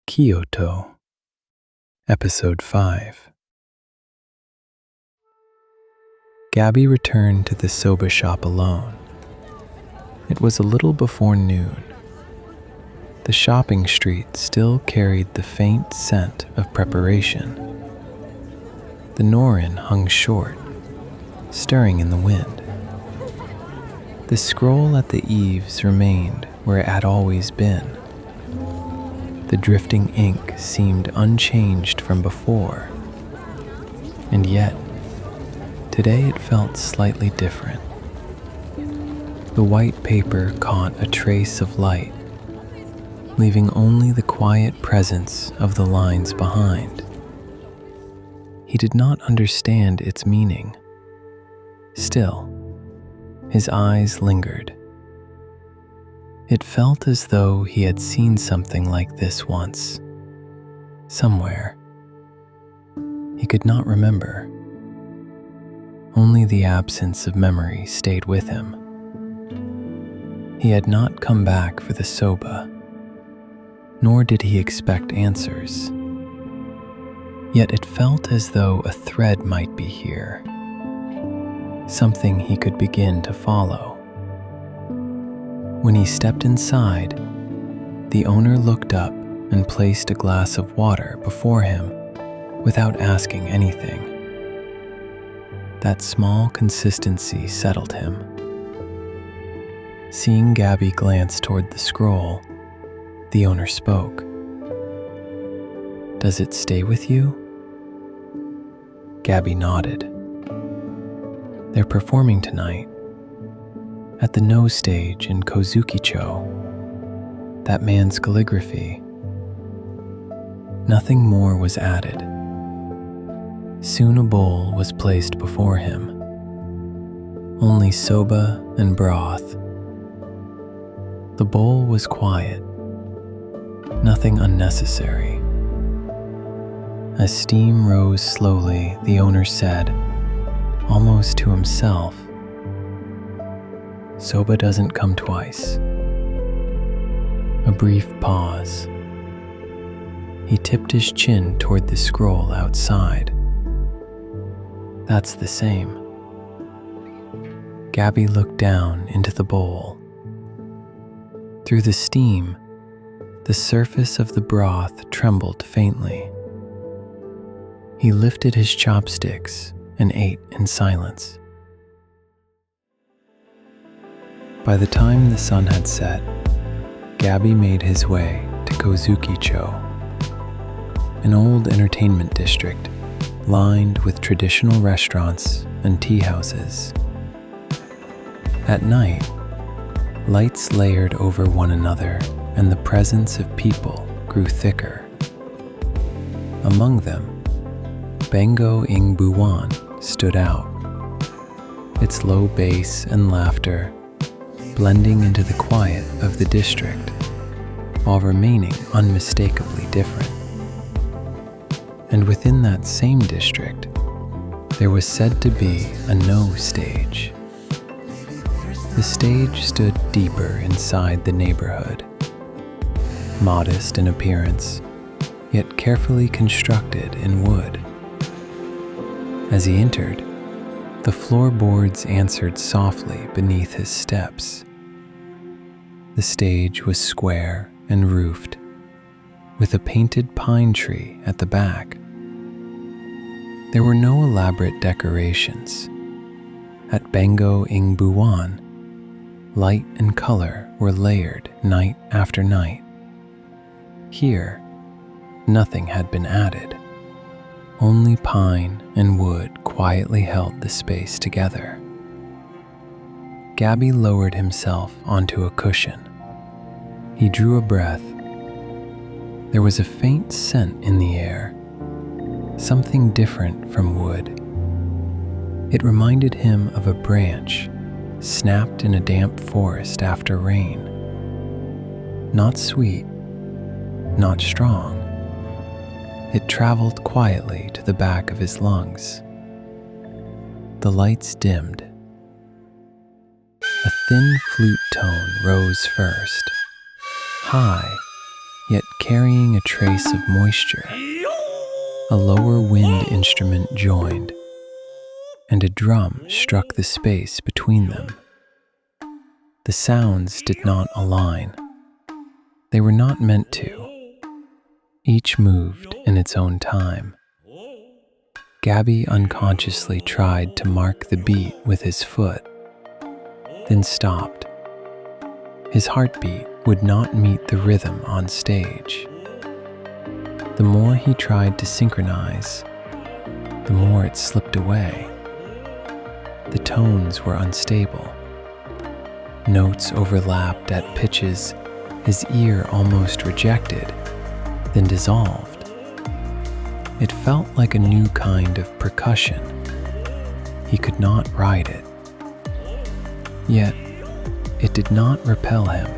Kiyouto, Episode 5. Gabi returned to the soba shop alone. It was a little before noon. The shopping street still carried the faint scent of preparation. The norin hung short, stirring in the wind. The scroll at the eaves remained where it had always been. The drifting ink seemed unchanged from before, and yet, today it felt slightly different. The white paper caught a trace of light, leaving only the quiet presence of the lines behind. He did not understand its meaning. Still, his eyes lingered. It felt as though he had seen something like this once, somewhere. He could not remember. Only the absence of memory stayed with him. He had not come back for the soba, nor did he expect answers. Yet it felt as though a thread might be here, something he could begin to follow. When he stepped inside, the owner looked up and placed a glass of water before him without asking anything. That small consistency settled him. Seeing Gabi glance toward the scroll, the owner spoke. "Does it stay with you?" Gabi nodded. "They're performing tonight at the No stage in Kouzuki-cho. That man's calligraphy." Nothing more was added. Soon a bowl was placed before him. Only soba and broth. The bowl was quiet, nothing unnecessary. As steam rose slowly, the owner said, almost to himself, "Soba doesn't come twice." A brief pause. He tipped his chin toward the scroll outside. "That's the same." Gabi looked down into the bowl. Through the steam, the surface of the broth trembled faintly. He lifted his chopsticks and ate in silence. By the time the sun had set, Gabi made his way to Kouzuki-cho, an old entertainment district lined with traditional restaurants and tea houses. At night, lights layered over one another and the presence of people grew thicker. Among them, Bango Ing Buwan stood out, its low bass and laughter blending into the quiet of the district while remaining unmistakably different. And within that same district, there was said to be a No stage. The stage stood deeper inside the neighborhood, modest in appearance, yet carefully constructed in wood. As he entered, the floorboards answered softly beneath his steps. The stage was square and roofed, with a painted pine tree at the back. There were no elaborate decorations. At Bango Ing Buwan, light and color were layered night after night. Here, nothing had been added. Only pine and wood quietly held the space together. Gabi lowered himself onto a cushion. He drew a breath. There was a faint scent in the air, something different from wood. It reminded him of a branch snapped in a damp forest after rain. Not sweet, not strong. It traveled quietly to the back of his lungs. The lights dimmed. A thin flute tone rose first, high yet carrying a trace of moisture. A lower wind instrument joined, and a drum struck the space between them. The sounds did not align. They were not meant to. Each moved in its own time. Gabi unconsciously tried to mark the beat with his foot, then stopped. His heartbeat would not meet the rhythm on stage. The more he tried to synchronize, the more it slipped away. The tones were unstable. Notes overlapped at pitches his ear almost rejected, then dissolved. It felt like a new kind of percussion. He could not ride it. Yet, it did not repel him.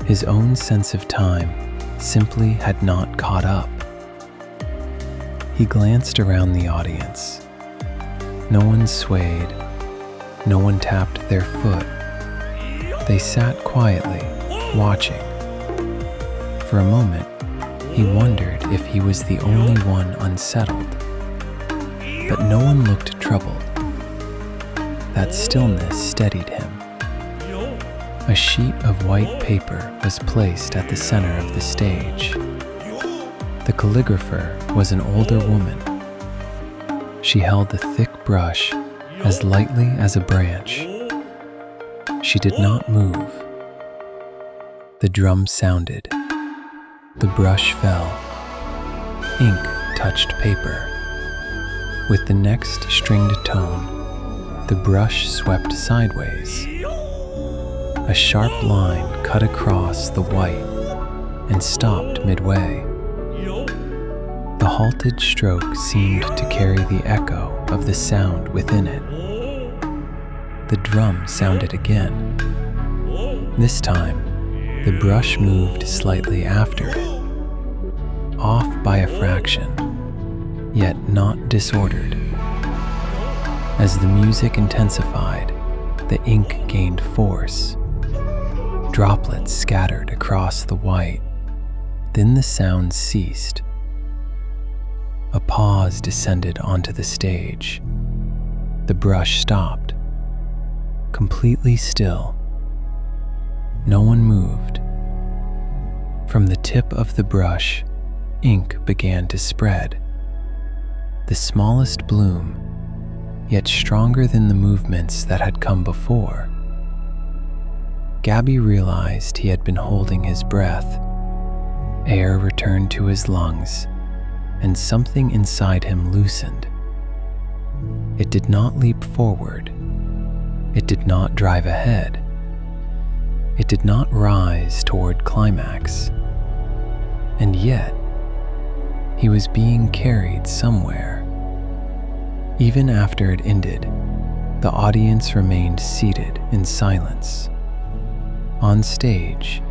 His own sense of time simply had not caught up. He glanced around the audience. No one swayed. No one tapped their foot. They sat quietly, watching. For a moment, he wondered if he was the only one unsettled. But no one looked troubled. That stillness steadied him. A sheet of white paper was placed at the center of the stage. The calligrapher was an older woman. She held the thick brush as lightly as a branch. She did not move. The drum sounded. The brush fell. Ink touched paper. With the next stringed tone, the brush swept sideways. A sharp line cut across the white and stopped midway. The halted stroke seemed to carry the echo of the sound within it. The drum sounded again. This time, the brush moved slightly after it, off by a fraction, yet not disordered. As the music intensified, the ink gained force. Droplets scattered across the white. Then the sound ceased. A pause descended onto the stage. The brush stopped, completely still. No one moved. From the tip of the brush, ink began to spread. The smallest bloom, yet stronger than the movements that had come before. Gabi realized he had been holding his breath. Air returned to his lungs, and something inside him loosened. It did not leap forward. It did not drive ahead. It did not rise toward climax. And yet, he was being carried somewhere. Even after it ended, the audience remained seated in silence. On stage,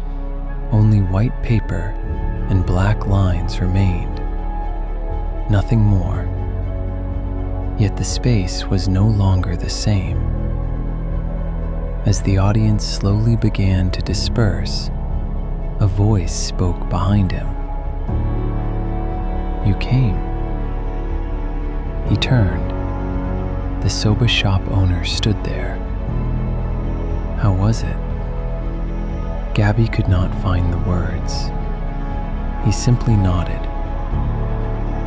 only white paper and black lines remained. Nothing more. Yet the space was no longer the same. As the audience slowly began to disperse, a voice spoke behind him. "You came." He turned. The soba shop owner stood there. How was it? Gabi could not find the words. He simply nodded.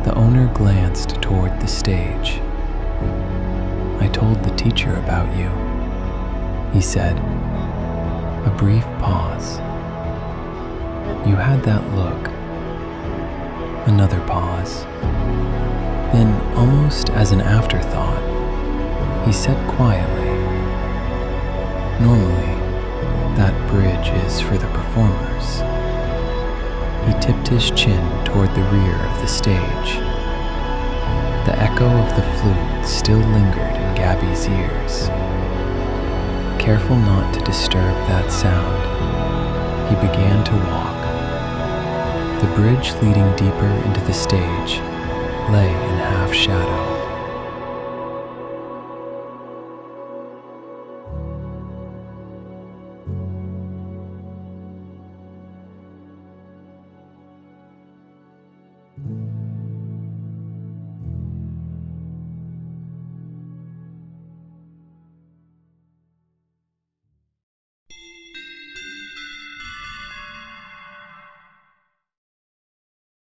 The owner glanced toward the stage. "I told the teacher about you," he said. A brief pause. "You had that look." Another pause. Then, almost as an afterthought, he said quietly, "Normally, that bridge is for the performers." He tipped his chin toward the rear of the stage. The echo of the flute still lingered in Gabi's ears. Careful not to disturb that sound, he began to walk. The bridge leading deeper into the stage lay in half shadow.